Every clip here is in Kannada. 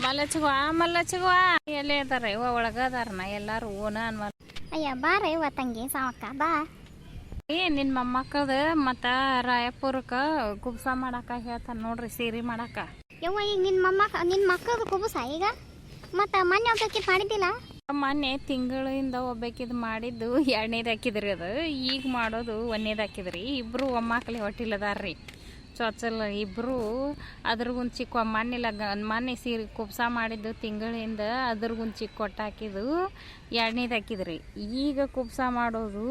ಮಲ್ಲಚ್ಚಿಗುವ ಎಲ್ಲೇ ಅದಾರ ಇವ ಒಳಗ ಅದಾರನ ಎಲ್ಲಾರು ಓನ ಅನ್ವ. ಅಯ್ಯ ಬಾರ ಇವ ತಂಗಿ ಸಾವಕ್ಕ ಬಾ. ನಿನ್ನ ಮೊಮ್ಮಕ್ಕದ ಮತ್ತ ರಾಯಪುರಕ್ಕ ಕುಬ್ಸ ಮಾಡಾಕ ಹೇಳ್ತಾನ ನೋಡ್ರಿ, ಸೀರೆ ಮಾಡಾಕ. ಯವ್ವ ಈಗ ನಿನ್ನ ಮಕ್ಕಳದು ಕುಬುಸ ಈಗ ಮತ್ತು ಮೊನ್ನೆ ಒಬ್ಬಾಕಿದ್ ಮಾಡಿದ್ದಿಲ್ಲ. ಮೊನ್ನೆ ತಿಂಗಳಿಂದ ಒಬ್ಬಾಕಿದ್ ಮಾಡಿದ್ದು 2ನೇದು ಹಾಕಿದ್ರಿ, ಅದು ಈಗ ಮಾಡೋದು 1ನೇದು ಹಾಕಿದ್ರಿ. ಇಬ್ರು ಒಮ್ಮಕ್ಕಳಿ ಹೊಟ್ಟಿಲ್ಲದಾರ್ರಿ ಚೊಚ್ಚಲ್ ಇಬ್ರು. ಅದ್ರಗೊಂದು ಚಿಕ್ಕ ಮೊನ್ನೆ ಸೀರೆ ಕುಬ್ಸ ಮಾಡಿದ್ದು ತಿಂಗಳಿಂದ ಅದ್ರಗೊಂದು ಚಿಕ್ಕ ಕೊಟ್ಟು ಹಾಕಿದ್ದು 2ನೇದು ಹಾಕಿದ್ರಿ. ಈಗ ಕುಬ್ಸ ಮಾಡೋದು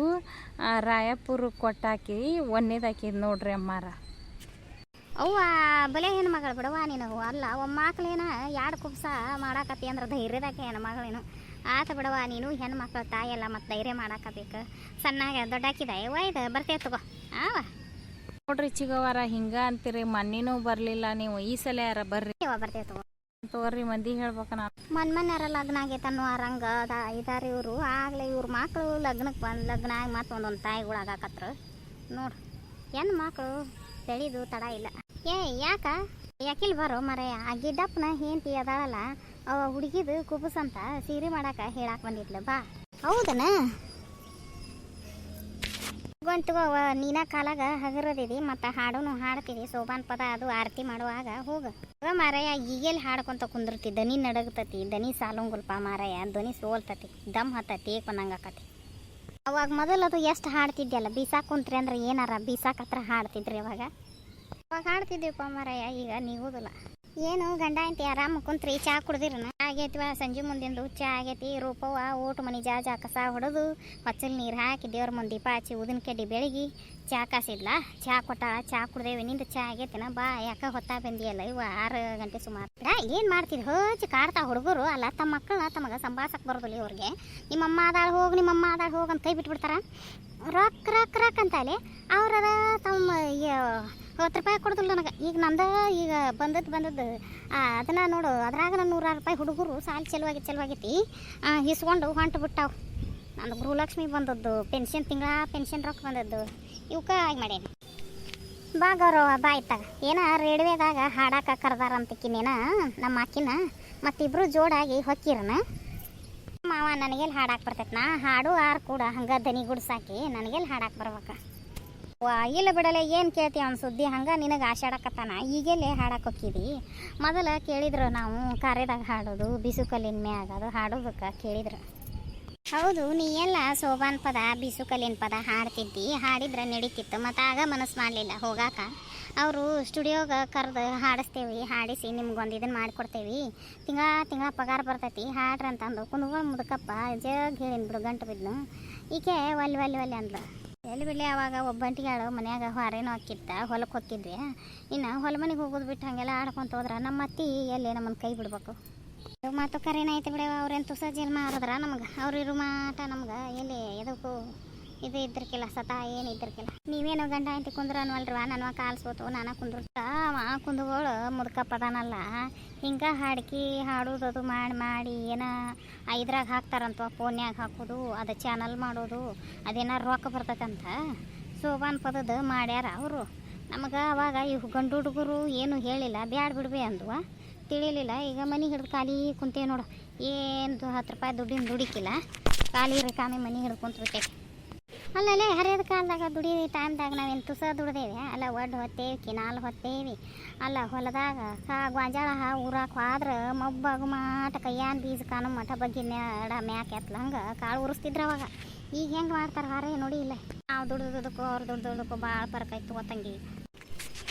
ರಾಯಪುರಕ್ಕೆ ಕೊಟ್ಟಾಕಿ 1ನೇದು ಹಾಕಿದ್ ನೋಡ್ರಿ ಅಮ್ಮಾರ. ಅವ್ವ ಬಲೆ ಹೆಣ್ಣು ಮಗಳು ಬಿಡವ ನೀನು. ಅಲ್ಲ ಒಮ್ಮಕ್ಕಳೇನ 2 ಕುಬ್ಸ ಮಾಡಾಕತ್ತಿ ಅಂದ್ರೆ ಧೈರ್ಯದಾಕೆ ಹೆಣ್ಣು ಮಗಳೇನು ಆತ ಬಿಡವ. ನೀನು ಹೆಣ್ಣು ಮಕ್ಕಳು ತಾಯಲ್ಲ ಮತ್ತು ಧೈರ್ಯ ಮಾಡಾಕಬೇಕು. ಸಣ್ಣಾಗ ದೊಡ್ಡಾಕಿದ ಯವ್ವ ಇದು ಬರ್ತೇವೆ ತಗೋ. ನೋಡ್ರಿ ಚಿಗವಾರ ಹಿಂಗ ಅಂತೀರಿ, ಮೊನ್ನೆನೂ ಬರ್ಲಿಲ್ಲ ನೀವು, ಈ ಸಲ ಯಾರ ಬರ್ರಿ ಬರ್ತೇವೆ ತಗೋರಿ. ಮಂದಿ ಹೇಳ್ಬೇಕ ನಾ ಮನ್ಯಾರ ಲಗ್ನ ಆಗೈತೆ ಅನ್ನೋ ರಂಗ ಇದಾರೆ ಇವರು. ಆಗ್ಲೇ ಇವ್ರ ಮಕ್ಕಳು ಲಗ್ನಕ್ಕೆ ಲಗ್ನ ಆಗಿ ಮತ್ತು ಒಂದೊಂದು ತಾಯಿಗಳು ಆಗಾಕತ್ರು ನೋಡ್ರಿ. ಹೆಣ್ಣು ಮಕ್ಕಳು ಬೆಳೆದು ತಡ ಇಲ್ಲ. ಯಾಕಿಲ್ ಬರೋ ಮರೆ. ಆ ಗಿಡ್ಡಪ್ಪನ ಹೆಂಡತಿ ಅದಾಳಲ್ಲ ಅವ ಹುಡುಗಿದು ಕುಬುಸ್ ಅಂತ ಸೀರೆ ಮಾಡಾಕ ಹೇಳಾಕ ಬಂದಿದ್ಲು ಬಾ. ಹೌದನ ಗಂಟುವ ನೀನ ಕಾಲಾಗ ಹಗರದಿದಿ ಮತ್ತು ಹಾಡೂ ಹಾಡ್ತಿದಿ. ಸೋಬಾನ್ ಪದ ಅದು ಆರತಿ ಮಾಡುವಾಗ ಹೋಗ ಮಾರಯ್ಯ. ಈಗೆಲ್ಲಿ ಹಾಡ್ಕೊಂತ ಕುಂದಿರ್ತಿ, ದನಿ ನಡಗತತಿ, ದನಿ ಸಾಲಂಗುಲ್ಪ ಮಾರಯ್ಯ. ಧ್ವನಿ ಸೋಲ್ತತಿ, ದಮ್ ಹತ್ತತಿ, ಏಕೊಂದಂಗಾಕತಿ. ಅವಾಗ ಮೊದಲದು ಎಷ್ಟು ಹಾಡ್ತಿದ್ಯಲ್ಲ, ಬೀಸಾಕ್ ಕುಂತ್ರಿ ಅಂದ್ರೆ ಏನಾರ ಬೀಸಾಕ್ ಹತ್ರ ಹಾಡ್ತಿದ್ರಿ ಅವಾಗ ಹಾಡ್ತಿದ್ದೀವಪ್ಪ ಮಾರಯ್ಯ. ಈಗ ನೀಗುದಿಲ್ಲ. ಏನು ಗಂಡ ಅಂತಿ ಆರಾಮ ಕುಂತ್ರಿ, ಚಾ ಕುಡ್ದಿರನ ಆಗೈತಿವ. ಸಂಜೆ ಮುಂದಿಂದು ಚಾ ಆಗೈತಿ. ರೂಪವ್ವ ಓಟು ಮನಿ ಜಾಜ ಕಸ ಹೊಡೆದು ಹೊಚ್ಚಲ್ ನೀರು ಹಾಕಿ ದೇವ್ರ ಮುಂದೆ ದೀಪ ಹಚ್ಚಿ ಉದಿನ ಕಡ್ಡಿ ಬೆಳಗಿ ಚಾ ಕಾಸಿದ್ಲ. ಚಾ ಕೊಟ್ಟಾಳ, ಚಾ ಕುಡ್ದೇವಿ. ನಿಂದು ಚಾ ಆಗೈತಿನ ಬಾ. ಯಾಕ ಹೊತ್ತಾ ಬಂದಿಯಲ್ಲ ಇವ 6 ಗಂಟೆ ಸುಮಾರು. ಏನು ಮಾಡ್ತಿದ್ ಹಚ್ಚಿ ಕಾಡ್ತಾ ಹುಡುಗರು. ಅಲ್ಲ ತಮ್ಮ ಮಕ್ಕಳನ್ನ ತಮಗೆ ಸಂಭಾಸಕ್ಕೆ ಬರೋದಿಲ್ಲ ಇವ್ರಿಗೆ. ನಿಮ್ಮಮ್ಮ ಆದಾಳ ಹೋಗಿ, ನಿಮ್ಮಮ್ಮ ಆದಾಳ ಹೋಗಿ ಅಂತ ಕೈ ಬಿಟ್ಬಿಡ್ತಾರ. ರೊಕ್ಕ ರೊಕ್ಕ ರೊಕ್ಕ ಅಂತಲೇ ಅವ್ರ ತಮ್ಮ 10 ರೂಪಾಯಿ ಕೊಡೋದಿಲ್ಲ ನನಗೆ. ಈಗ ನಂದ ಈಗ ಬಂದದ್ದು ಅದನ್ನ ನೋಡು. ಅದ್ರಾಗ ನಾನು 100 ರೂಪಾಯಿ ಹುಡುಗರು ಸಾಲು ಚೆಲುವಾಗೈತಿ ಇಸ್ಕೊಂಡು ಹೊಂಟು ಬಿಟ್ಟಾವು. ನಂದು ಗೃಹಲಕ್ಷ್ಮಿ ಬಂದದ್ದು, ತಿಂಗಳ ಪೆನ್ಷನ್ ರೊಕ್ಕ ಬಂದದ್ದು, ಇವಕ್ಕ ಆಗಿ ಮಾಡೇನಿ. ಬಾ ಗೌರವ ಬಾ. ಇತ್ತಾಗ ಏನ ರೇಡಿಯೋದಾಗ ಹಾಡಾಕ ಕರ್ದಾರಂತಕ್ಕಿನೇನ ನಮ್ಮ ಅಕ್ಕಿನ. ಮತ್ತಿಬ್ರು ಜೋಡಾಗಿ ಹೊಕ್ಕಿರನ ಮಾವ. ನನಗೆಲ್ಲಿ ಹಾಡಾಕ್ ಬರ್ತೈತೆ. ನಾ ಹಾಡು ಆರು ಕೂಡ ಹಂಗೆ ದನಿ ಗುಡ್ಸಾಕಿ ನನಗೆಲ್ಲಿ ಹಾಡಾಕ್ ಬರ್ಬೇಕ. ಇಲ್ಲ ಬಿಡಲೆ ಏನು ಕೇಳ್ತೀವಿ ಅವ್ನ ಸುದ್ದಿ. ಹಂಗೆ ನಿನಗೆ ಆಶಾಡಕತ್ತಾನ. ಈಗೆಲ್ಲೇ ಹಾಡಕ್ಕೆ ಹೋಗಿದಿ. ಮೊದಲು ಕೇಳಿದ್ರು ನಾವು ಕಾರ್ಯದಾಗ ಹಾಡೋದು, ಬಿಸು ಕಲ್ಲಿನ ಮ್ಯಾಗ ಅದು ಹಾಡೋದಕ್ಕೆ ಕೇಳಿದ್ರು. ಹೌದು ನೀ ಎಲ್ಲ ಸೋಬಾನ್ ಪದ ಬಿಸು ಕಲ್ಲಿನ ಪದ ಹಾಡ್ತಿದ್ದಿ. ಹಾಡಿದ್ರೆ ನಡೀತಿತ್ತು. ಮತ್ತು ಆಗ ಮನಸ್ಸು ಮಾಡಲಿಲ್ಲ ಹೋಗಾಕ. ಅವರು ಸ್ಟುಡಿಯೋಗೆ ಕರೆದು ಹಾಡಿಸ್ತೇವೆ, ಹಾಡಿಸಿ ನಿಮ್ಗೊಂದು ಇದನ್ನು ಮಾಡಿಕೊಡ್ತೇವೆ, ತಿಂಗಳ ಪಗಾರ ಬರ್ತೈತಿ ಹಾಡ್ರಿ ಅಂತಂದು ಕುಂದ್ಗಳು ಮುದುಕಪ್ಪ ಜಗ್ ಹೇಳಿನ ಬಿಡು. ಗಂಟು ಬಿದ್ನು ಈಕೆ ಒಲ್ಲಿ ಅಂದ್ಲು. ಎಲ್ಲಿ ಬಿಡಲಿ ಅವಾಗ ಒಬ್ಬಂಟಿಗೆ ಆಡೋ ಮನ್ಯಾಗ ಹೊರೇನೋ ಹಾಕಿತ್ತ. ಹೊಲಕ್ಕೆ ಹೋಗಿದ್ವಿ. ಇನ್ನು ಹೊಲ ಮನೆಗೆ ಹೋಗೋದು ಬಿಟ್ಟು ಹಾಗೆಲ್ಲ ಆಡ್ಕೊಂತ ಹೋದ್ರೆ ನಮ್ಮ ಅತ್ತಿ ಎಲ್ಲಿ ನಮ್ಮನ್ನು ಕೈ ಬಿಡ್ಬೇಕು. ಮಾತು ಕರೇನಾಯ್ತು ಬಿಡವ. ಅವ್ರೇನು ತುಸ ಜನ್ಮ ಆರಿದ್ರ ನಮ್ಗೆ. ಅವ್ರು ಇರೋ ಮಾಟ ನಮ್ಗೆ ಎಲ್ಲಿ ಎದಕ್ಕೂ ಇದು ಇದ್ರಕ್ಕಿಲ್ಲ, ಸತ ಏನು ಇದ್ರಕ್ಕಿಲ್ಲ. ನೀವೇನೋ ಗಂಡ ಅಂತಿ ಕುಂದ್ರ ಅನ್ವಲ್ರವ. ನನ್ನ ಕಾಲ್ಸೋತು ನಾನು ಕುಂದ್ರತ ಕುಂದುಗಳು ಮುದುಕಪ್ಪದಾನಲ್ಲ ಹಿಂಗೆ ಹಾಡೋದು ಮಾಡಿ ಏನೋ ಇದ್ರಾಗ ಹಾಕ್ತಾರಂತ, ಫೋನ್ಯಾಗ ಹಾಕೋದು, ಅದು ಚಾನಲ್ ಮಾಡೋದು, ಅದೇನಾರು ರೊಕ್ಕ ಬರ್ತೈತಂತ ಸೋಬಾನ್ ಪದದ ಮಾಡ್ಯಾರ ಅವರು. ನಮಗೆ ಅವಾಗ ಇವು ಗಂಡು ಹುಡುಗರು ಏನು ಹೇಳಿಲ್ಲ, ಬ್ಯಾಡ ಬಿಡ್ಬೇ ಅಂದ್ವ, ತಿಳಿಲಿಲ್ಲ. ಈಗ ಮನೆ ಹಿಡ್ದು ಖಾಲಿ ಕುಂತೇವೆ ನೋಡು. ಏನು 10 ರೂಪಾಯಿ ದುಡ್ಡಿನ ದುಡಿಕಿಲ್ಲ, ಖಾಲಿ ರೇಖಾಮಿ ಮನೆ ಹಿಡ್ದು ಕುಂತ್ಬಿಟ್ಟೈತಿ. ಅಲ್ಲಲ್ಲೇ ಹರಿಯದ ಕಾಲದಾಗ ದುಡಿ ಟೈಮ್ದಾಗ ನಾವೇನು ತುಸ ದುಡ್ದೇವೆ ಅಲ್ಲ. ಒಡ್ಡು ಹೊತ್ತೇವಿ, ಕಿನಾಲ್ ಹೊತ್ತೇವಿ ಅಲ್ಲ. ಹೊಲದಾಗ ಗೊಂಜಾಳ ಊರಾಕ ಹೋದ್ರೆ ಮೊಬ್ಬಾಗು ಮಾಟ ಕೈಯಾನ ಬೀಜ ಕಾನು ಮಠ ಬಗ್ಗೆ ಮ್ಯಾಕೆ ಎತ್ತಲ ಹಂಗೆ ಕಾಳು ಉರಿಸ್ತಿದ್ರು ಅವಾಗ. ಈಗ ಹೆಂಗೆ ಮಾಡ್ತಾರೆ ಹಾರೇ ನೋಡಿ ಇಲ್ಲ. ನಾವು ದುಡ್ದಕ್ಕೂ ಅವ್ರು ದುಡ್ದಕ್ಕೂ ಭಾಳ ಫರ್ಕಾಯ್ತು ತಂಗಿ.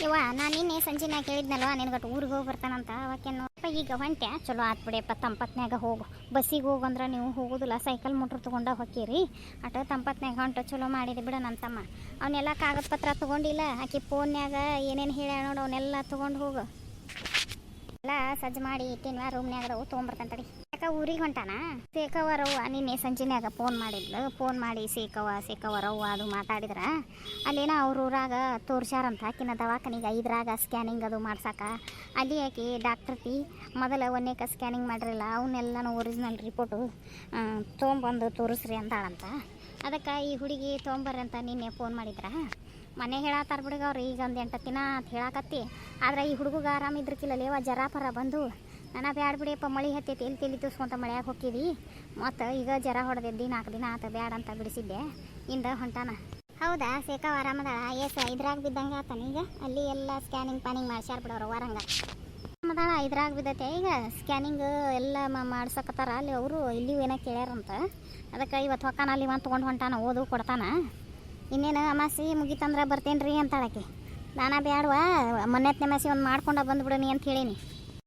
ಇವ ನಾನು ನಿನ್ನೆ ಸಂಜೆನಾಗ ಹೇಳಿದ್ನಲ್ವ ನಿನ್ಗಟ್ಟು ಊರಿಗೆ ಹೋಗಿ ಬರ್ತಾನಂತ. ಅವಕ್ಕೇನು ಈಗ ಹೊಂಟೆ ಚಲೋ ಆತ್ ಬಿಡಿಯಪ್ಪ. ತಂಪತ್ನಾಗ ಹೋಗು. ಬಸ್ಸಿಗೆ ಹೋಗಂದ್ರೆ ನೀವು ಹೋಗೋದಿಲ್ಲ, ಸೈಕಲ್ ಮೋಟ್ರ್ ತೊಗೊಂಡು ಹೋಗ್ತೀರಿ. ಅಟ ತಂಪತ್ನಾಗ ಹೊಂಟು ಚಲೋ ಮಾಡಿದೆ ಬಿಡ ನನ್ನ ತಮ್ಮ. ಅವನ್ನೆಲ್ಲ ಕಾಗದ ಪತ್ರ ತೊಗೊಂಡಿಲ್ಲ. ಆಕಿ ಫೋನ್ಯಾಗ ಏನೇನು ಹೇಳ್ಯಾಳ ನೋಡು ಅವನ್ನೆಲ್ಲ ತೊಗೊಂಡು ಹೋಗು. ಎಲ್ಲ ಸಜ್ಜು ಮಾಡಿ ಇಟ್ಟಿನ್ವ ರೂಮ್ನ್ಯಾಗದವು ತೊಗೊಂಬರ್ತಾನೆ ತಡಿ. ಯಾಕೆ ಊರಿಗೆ ಹೊಂಟಾನ. ಸೇಕವರವ್ವ ನಿನ್ನೆ ಸಂಜೆನ್ಯಾಗ ಫೋನ್ ಮಾಡಿದ್ಲು. ಫೋನ್ ಮಾಡಿ ಸೇಕವರವ್ವ ಅದು ಮಾತಾಡಿದ್ರ. ಅಲ್ಲೇನೋ ಅವ್ರ ಊರಾಗ ತೋರ್ಸ್ಯಾರಂತ ಆಕಿನ ದವಾಖಾನಿಗೆ 5ರಾಗ ಸ್ಕ್ಯಾನಿಂಗ್ ಅದು ಮಾಡ್ಸಾಕ. ಅಲ್ಲಿ ಆಕಿ ಡಾಕ್ಟರ್ತಿ ಮೊದಲು 1ನೇಕ ಸ್ಕ್ಯಾನಿಂಗ್ ಮಾಡಿರಲ್ಲ, ಅವನ್ನೆಲ್ಲನೂ ಒರಿಜಿನಲ್ ರಿಪೋರ್ಟು ತೊಗೊಂಬಂದು ತೋರಿಸ್ರಿ ಅಂತಾಳಂತ. ಅದಕ್ಕೆ ಈ ಹುಡುಗಿ ತೊಗೊಂಬರ್ರಿ ಅಂತ ನಿನ್ನೆ ಫೋನ್ ಮಾಡಿದ್ರ. ಮನೆ ಹೇಳತ್ತಾರ ಬಿಡುಗ ಅವ್ರು. ಈಗ ಒಂದು 8 ದಿನ ಅಂತ ಹೇಳಾಕತ್ತಿ. ಆದ್ರೆ ಈ ಹುಡುಗ ಆರಾಮಿದ್ರಕ್ಕಿಲ್ಲ ಲೇವ. ಜರಾಪರ ಬಂದು ನಾನು ಬ್ಯಾಡ ಬಿಡಿಯಪ್ಪ ಮಳೆ ಹತ್ತೈತಿ ಎಲ್ಲಿ ತಲೆ ತೂಸ್ಕೊಂತ ಮಳೆಯಾಗ ಹೋಗಿದ್ವಿ ಮತ್ತು ಈಗ ಜರ ಹೊಡೆದಿದ್ದು 4 ದಿನ ಆತ ಬ್ಯಾಡ ಅಂತ ಬಿಡಿಸಿದ್ದೆ ಇಂದ ಹೊಂಟಾನ. ಹೌದಾ ಸೇಕಾವ್ ಆರಾಮದಾಳ? ಇದ್ರಾಗ ಬಿದ್ದಂಗೆ ಆತಾನ ಈಗ? ಅಲ್ಲಿ ಎಲ್ಲ ಸ್ಕ್ಯಾನಿಂಗ್ ಪಾನಿಂಗ್ ಮಾಡ್ಸ್ಯಾರ ಬಿಡೋರು ವಾರಂಗ ಆರಾಮದಾಳ. ಇದ್ರಾಗ ಬಿದ್ದೈತೆ ಈಗ ಸ್ಕ್ಯಾನಿಂಗ್ ಎಲ್ಲ ಮಾಡ್ಸಕತ್ತಾರ ಅಲ್ಲಿ ಅವರು. ಇಲ್ಲಿಯೂ ಏನೋ ಕೇಳ್ಯಾರಂತ, ಅದಕ್ಕೆ ಇವತ್ತು ಹೊಕ್ಕಾನ ಅಲ್ಲಿ ಒಂದು ತೊಗೊಂಡು ಹೊಂಟಾನ, ಓದು ಕೊಡ್ತಾನ. ಇನ್ನೇನು ಅಮಾಸಿ ಮುಗಿತಂದ್ರೆ ಬರ್ತೇನೆ ರೀ ಅಂತಾಳಕ್ಕೆ. ನಾನಾ ಬ್ಯಾಡವಾ ಮೊನ್ನೆತ್ನೇ ಮಾಸಿ ಒಂದು ಮಾಡ್ಕೊಂಡ ಬಂದ್ಬಿಡನಿ ಅಂತ ಹೇಳೀನಿ.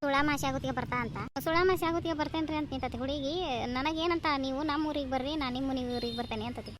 ಸುಳಾಮಾಸಿ ಆಗೋತ್ತಿಗೆ ಬರ್ತಾ ಅಂತ. ಸುಳಾಮಾಸಿ ಆಗೋತ್ತಿಗೆ ಬರ್ತೇನೆ ರೀ ಅಂತ ನಿಂತತಿ ಹುಡುಗಿ. ನನಗೇನಂತ, ನೀವು ನಮ್ಮ ಊರಿಗೆ ಬರ್ರಿ, ನಾನು ನಿಮ್ಮ ಊರಿಗೆ ಬರ್ತೇನೆ ಅಂತತಿ.